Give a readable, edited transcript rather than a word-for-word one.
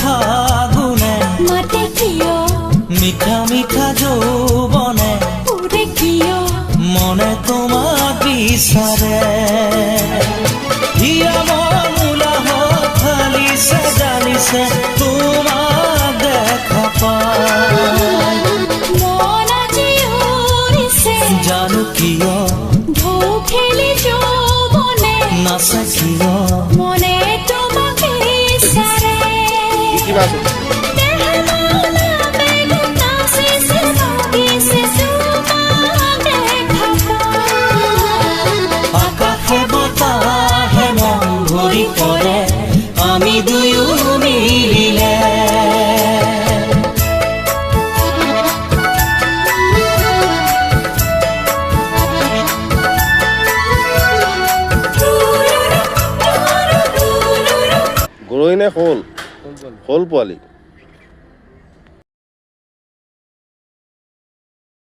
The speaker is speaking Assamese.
ফাগুনে মাতে কিয় মিঠা মিঠা যৌবনে উড়ে কিয় মনে তোমাক বিচাৰে হিয়া মূলা ফালিছে জানিছে তোমাক দেখা পাই মন আজি উৰিছে জানো কিয় ঢৌ খেলি যৌৱনে নাচে কিয় মনে তোমাক বিচাৰে কিবা আছে আকাশে বতাহে মন ভৰি পৰে আমি দুয়ো মিলিলে গৰৈ নে শ'ল শ'ল পোৱালি